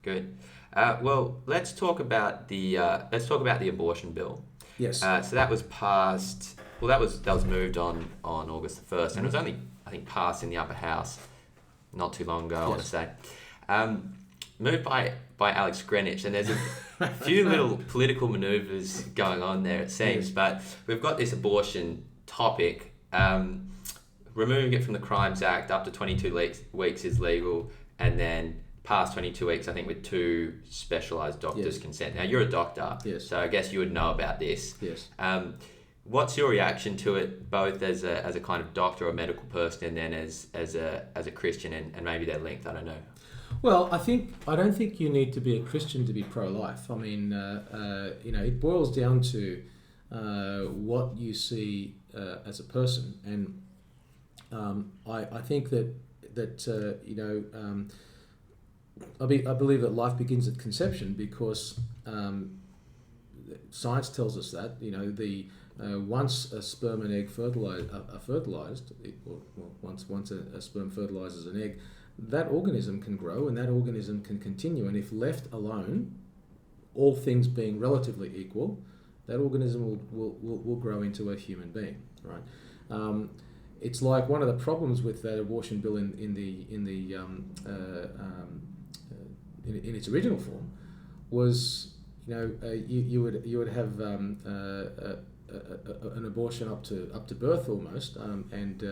Good. Well, let's talk about the abortion bill. Yes. So that was passed. Well, that was moved on August the 1st, and it was only, I think, passed in the upper house not too long ago. I want to Yes. say, moved by Alex Greenwich, and there's a few little political manoeuvres going on there, it seems. Yes. But we've got this abortion topic. Removing it from the Crimes Act up to 22 weeks is legal, and then past 22 weeks, I think, with two specialised doctors' Yes. consent. Now, you're a doctor, Yes. so I guess you would know about this. Yes. What's your reaction to it, both as a kind of doctor or medical person, and then as a Christian, and maybe they're linked? I don't know. Well, I don't think you need to be a Christian to be pro-life. I mean, it boils down to what you see as a person, and I think that I believe that life begins at conception because science tells us that once a sperm and egg are fertilized, once a sperm fertilizes an egg, that organism can grow and that organism can continue. And if left alone, all things being relatively equal, that organism will grow into a human being, right? It's like one of the problems with that abortion bill in its original form was, you would have an abortion up to birth almost, and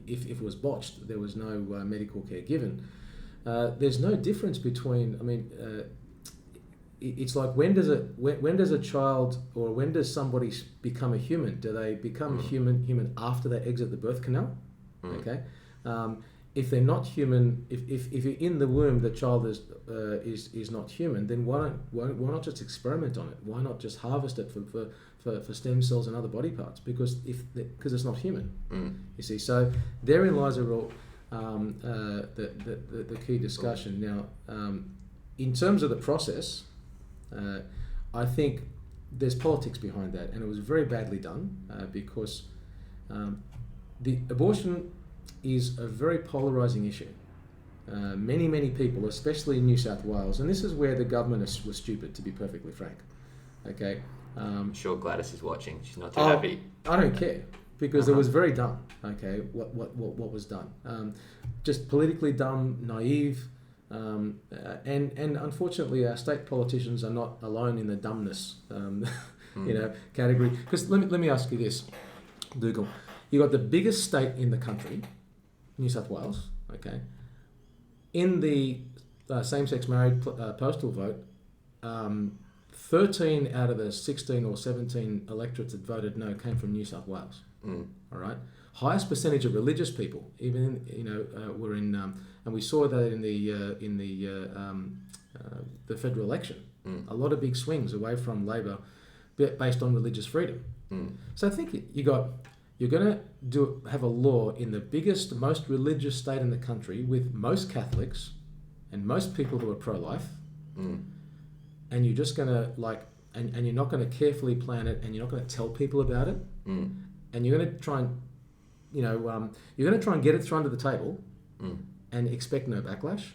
if it was botched, there was no medical care given. There's no difference between. I mean, it's like when does a child, or when does somebody become a human? Do they become human after they exit the birth canal? Okay. If they're not human, if you're in the womb, the child is not human, then why not just experiment on it? Why not just harvest it for stem cells and other body parts? Because it's not human. You see, so therein lies a real the key discussion. Now, in terms of the process, I think there's politics behind that, and it was very badly done because the abortion is a very polarising issue. Many people, especially in New South Wales, and this is where the government was stupid, to be perfectly frank. Okay. I'm sure Gladys is watching. She's not too happy. I don't care, because it was very dumb. Okay, what was done? Just politically dumb, naive, and unfortunately, our state politicians are not alone in the dumbness, category. Because let me ask you this, Dougal. You got the biggest state in the country, New South Wales. Okay. In the same-sex marriage postal vote, 13 out of the 16 or 17 electorates that voted no came from New South Wales. All right. Highest percentage of religious people, even were in, and we saw that in the federal election. A lot of big swings away from Labor, based on religious freedom. So I think you're going to have a law in the biggest, most religious state in the country with most Catholics and most people who are pro-life, and you're just going to and you're not going to carefully plan it, and you're not going to tell people about it, and you're going to try and, you're going to try and get it thrown to the table, and expect no backlash.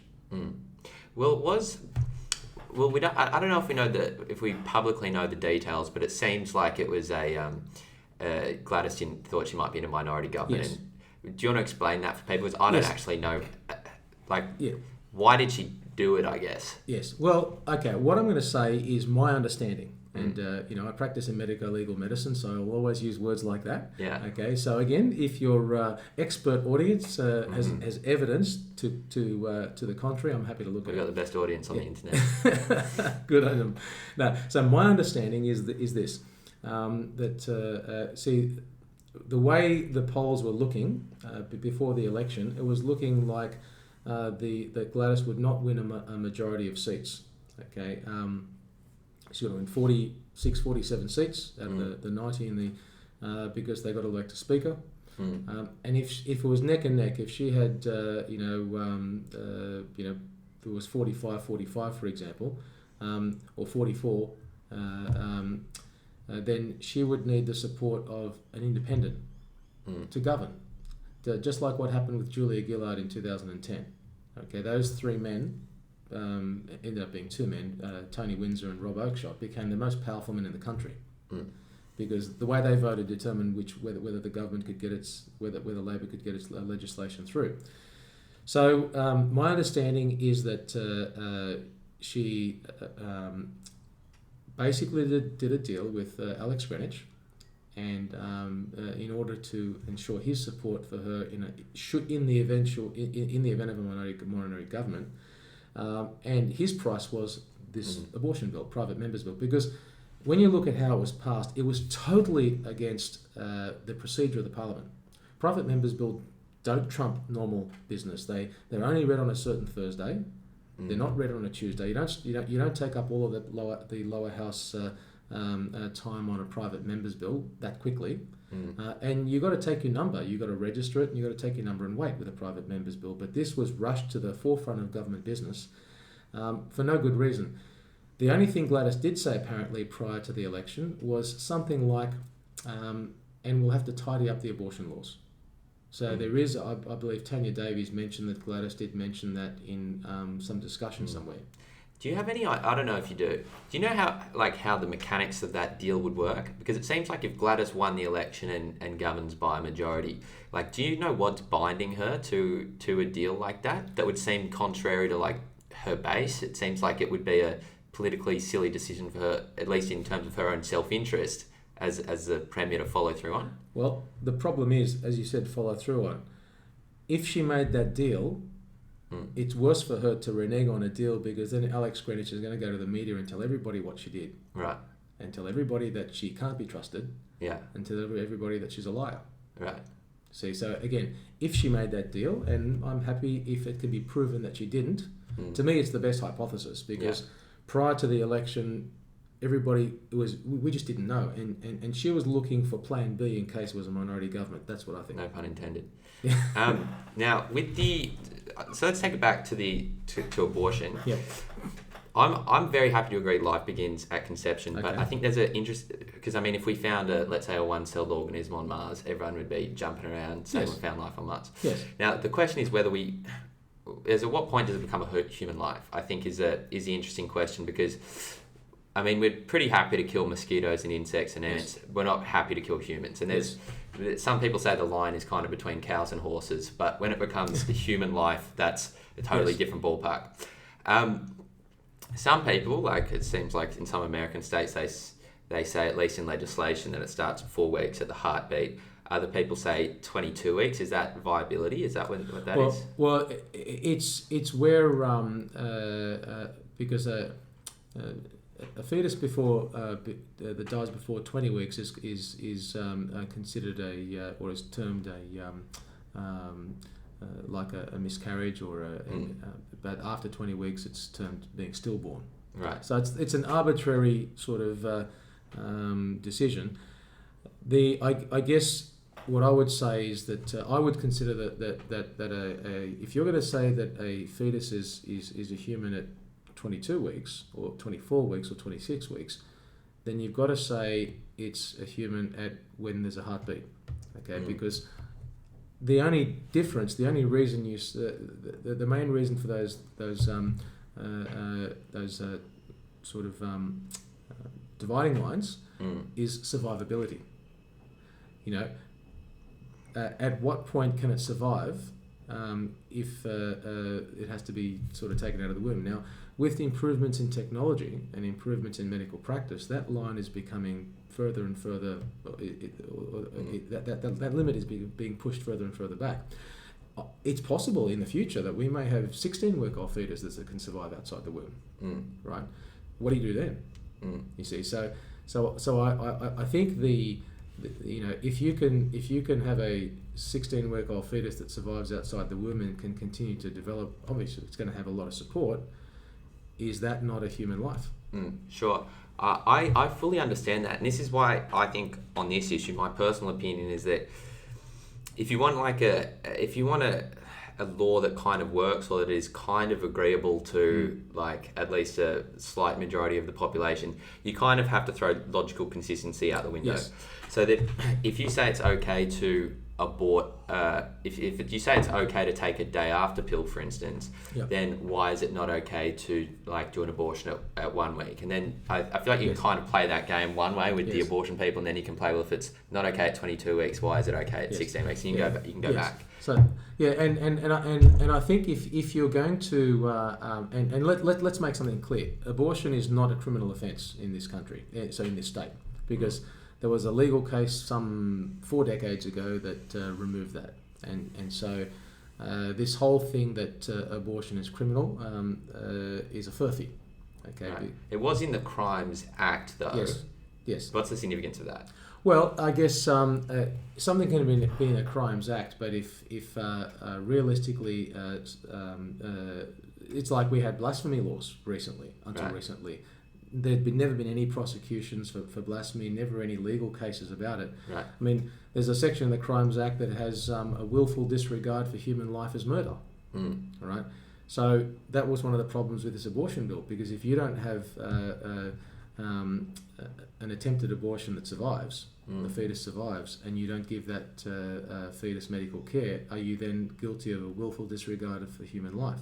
Well, we don't. I don't know if we publicly know the details, but it seems like it was Gladys thought she might be in a minority government. Yes. And do you want to explain that for people? Because I don't actually know. Yeah. Why did she do it? I guess. Yes. Well, okay. What I'm going to say is my understanding, and I practice in medico-legal medicine, so I'll always use words like that. Yeah. Okay. So again, if your expert audience has evidence to the contrary, I'm happy to look at it. We've got the best audience on the internet. Good on them. No. So my understanding is this. See, the way the polls were looking before the election, it was looking like that Gladys would not win a majority of seats. Okay, she would win 46, 47 seats out of the 90 in the because they got to elect a speaker. And if it was neck and neck, if she had if it was 45, for example, or 44. Then she would need the support of an independent to govern, just like what happened with Julia Gillard in 2010. Okay, those three men ended up being two men, Tony Windsor and Rob Oakeshott, became the most powerful men in the country. Because the way they voted determined whether the government could get whether Labor could get its legislation through. So my understanding is that she basically did a deal with Alex Greenwich, and in order to ensure his support for her in the event of a minority government, and his price was this abortion bill, private members bill, because when you look at how it was passed, it was totally against the procedure of the Parliament. Private members bill don't trump normal business. They're only read on a certain Thursday. They're not read on a Tuesday. You don't take up all of the lower house time on a private members bill that quickly. And you got to take your number. You got to register it, and you got to take your number and wait with a private members bill. But this was rushed to the forefront of government business for no good reason. The only thing Gladys did say apparently prior to the election was something like, and we'll have to tidy up the abortion laws. So there is, I believe Tanya Davies mentioned that Gladys did mention that in some discussion somewhere. Do you have any, I don't know if you do, do you know how the mechanics of that deal would work? Because it seems like if Gladys won the election and governs by a majority, do you know what's binding her to a deal like that? That would seem contrary to her base. It seems like it would be a politically silly decision for her, at least in terms of her own self-interest as the Premier, to follow through on. Well, the problem is, as you said, follow through on. If she made that deal, it's worse for her to renege on a deal, because then Alex Greenwich is going to go to the media and tell everybody what she did. Right. And tell everybody that she can't be trusted. Yeah. And tell everybody that she's a liar. Right. See, so again, if she made that deal, and I'm happy if it can be proven that she didn't, to me it's the best hypothesis, because prior to the election, we just didn't know, and she was looking for plan B in case it was a minority government. That's what I think. No pun intended. Now so let's take it back to abortion. Yeah. I'm very happy to agree life begins at conception, but I think there's an interest, because if we found let's say a one-celled organism on Mars, everyone would be jumping around saying we found life on Mars. Yes. Now the question is at what point does it become a human life? I think is the interesting question, because we're pretty happy to kill mosquitoes and insects and ants. We're not happy to kill humans. And there's some people say the line is kind of between cows and horses, but when it becomes a human life, that's a totally different ballpark. Some people, it seems like in some American states, they say, at least in legislation, that it starts at 4 weeks at the heartbeat. Other people say 22 weeks. Is that viability? Is that what that is? Well, it's where because a fetus that dies before 20 weeks is considered or is termed like a miscarriage, or but after 20 weeks it's termed being stillborn. Right. So it's an arbitrary sort of decision. I guess what I would say is that I would consider that if you're going to say that a fetus is a human at 22 weeks or 24 weeks or 26 weeks, then you've got to say it's a human when there's a heartbeat, because the only difference, the only reason the main reason for those sort of dividing lines is survivability. At what point can it survive if it has to be sort of taken out of the womb? Now, with the improvements in technology and improvements in medical practice, that line is becoming further and further. That limit is being pushed further and further back. It's possible in the future that we may have 16-week-old fetuses that can survive outside the womb. Right? What do you do then? You see, so I think if you can have a 16-week-old fetus that survives outside the womb and can continue to develop, obviously it's going to have a lot of support. Is that not a human life? Sure. I fully understand that, and this is why I think on this issue, my personal opinion is that if you want a law that kind of works, or that is kind of agreeable to at least a slight majority of the population, you kind of have to throw logical consistency out the window. Yes. So that if you say it's okay to abort, if you say it's okay to take a day after pill, for instance, then why is it not okay to like do an abortion at 1 week? And then I feel like you can kind of play that game one way with the abortion people, and then you can play, well, if it's not okay at 22 weeks, why is it okay at 16 weeks? And you can go back. So and I think if you're going to let's make something clear, abortion is not a criminal offence in this country, so in this state, because there was a legal case some 4 decades ago that removed that, and so this whole thing that abortion is criminal is a furphy. Okay. Right. It was in the Crimes Act, though. Yes. What's the significance of that? Well, I guess something can be in a Crimes Act, but if realistically, it's like we had blasphemy laws recently, until recently. There'd never been any prosecutions for blasphemy, never any legal cases about it. Right. I mean, there's a section in the Crimes Act that has a willful disregard for human life as murder. All right. So that was one of the problems with this abortion bill, because if you don't have an attempted abortion that survives, the fetus survives, and you don't give that fetus medical care, are you then guilty of a willful disregard for human life?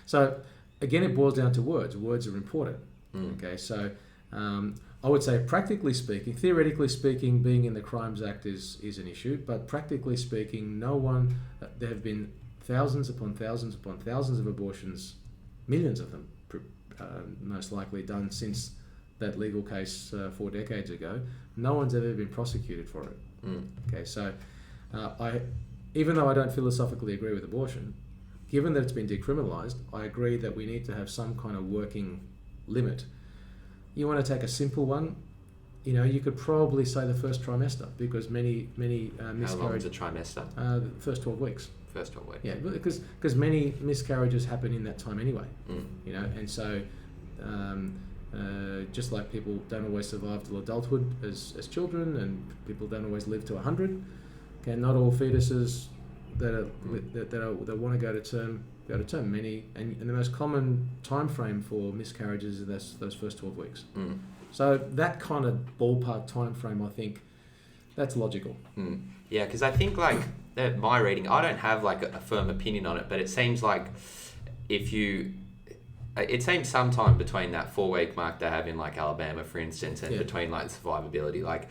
So again, it boils down to words. Words are important. Okay, so I would say, practically speaking, theoretically speaking, being in the Crimes Act is an issue, but practically speaking, there have been thousands upon thousands upon thousands of abortions, millions of them, most likely done since that legal case 4 decades ago. No one's ever been prosecuted for it. Okay, so even though I don't philosophically agree with abortion, given that it's been decriminalised, I agree that we need to have some kind of working limit. You want to take a simple one, you could probably say the first trimester, because many miscarriages. How long is a trimester? The first 12 weeks. First 12 weeks. Yeah, because many miscarriages happen in that time anyway. And so just like people don't always survive till adulthood as children, and people don't always live to 100. Okay, not all fetuses that want to go to term. Many, and the most common time frame for miscarriages is those first 12 weeks. So that kind of ballpark time frame, I think, that's logical. Yeah, because I think like my reading, I don't have like a firm opinion on it, but it seems like it seems sometime between that 4 week mark they have in like Alabama, for instance, and between like survivability, like.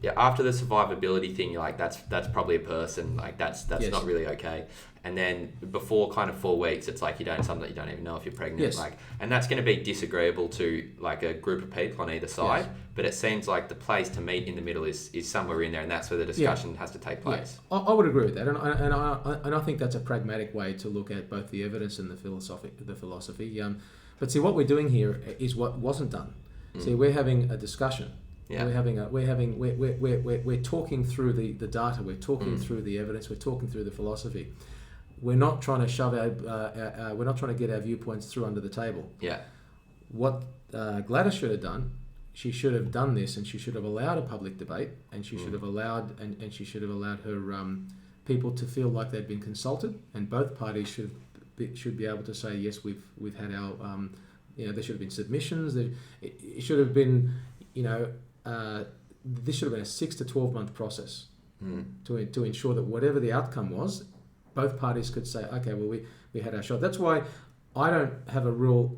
Yeah, after the survivability thing, you're like, that's probably a person, like that's not really okay. And then before kind of 4 weeks, it's like something that you don't even know if you're pregnant, like, and that's going to be disagreeable to like a group of people on either side. But it seems like the place to meet in the middle is somewhere in there, and that's where the discussion has to take place. I would agree with that, and I think that's a pragmatic way to look at both the evidence and the philosophy. But see, what we're doing here is what wasn't done. See, we're having a discussion. Yeah. We're talking through the data. We're talking through the evidence. We're talking through the philosophy. We're not trying to shove we're not trying to get our viewpoints through under the table. Yeah. What Gladys should have done, she should have done this, and she should have allowed a public debate, and she should have allowed her people to feel like they'd been consulted, and both parties should be able to say, yes, we've had our there should have been submissions. It should have been this should have been a 6 to 12 month process to ensure that whatever the outcome was, both parties could say, okay, well, we had our shot. That's why I don't have a real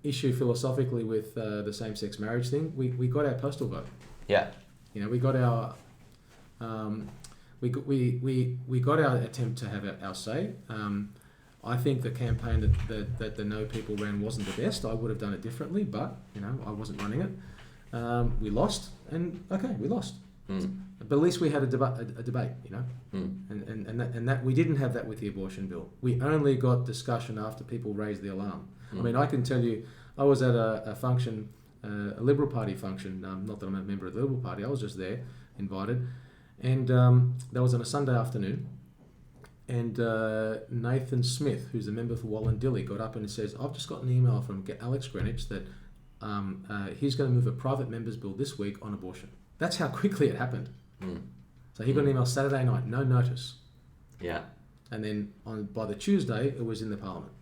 issue philosophically with the same-sex marriage thing. We got our postal vote. Yeah. We got our we got our attempt to have our say. I think the campaign that the No people ran wasn't the best. I would have done it differently, but I wasn't running it. We lost, and okay, we lost. But at least we had a debate, and that we didn't have that with the abortion bill. We only got discussion after people raised the alarm. I mean, I can tell you, I was at a function, a Liberal Party function. Not that I'm a member of the Liberal Party. I was just there, invited, and that was on a Sunday afternoon. And Nathan Smith, who's a member for Wallandilly, got up and says, "I've just got an email from Alex Greenwich that he's going to move a private member's bill this week on abortion." That's how quickly it happened. So he got an email Saturday night, no notice. Yeah. And then by the Tuesday, it was in the Parliament.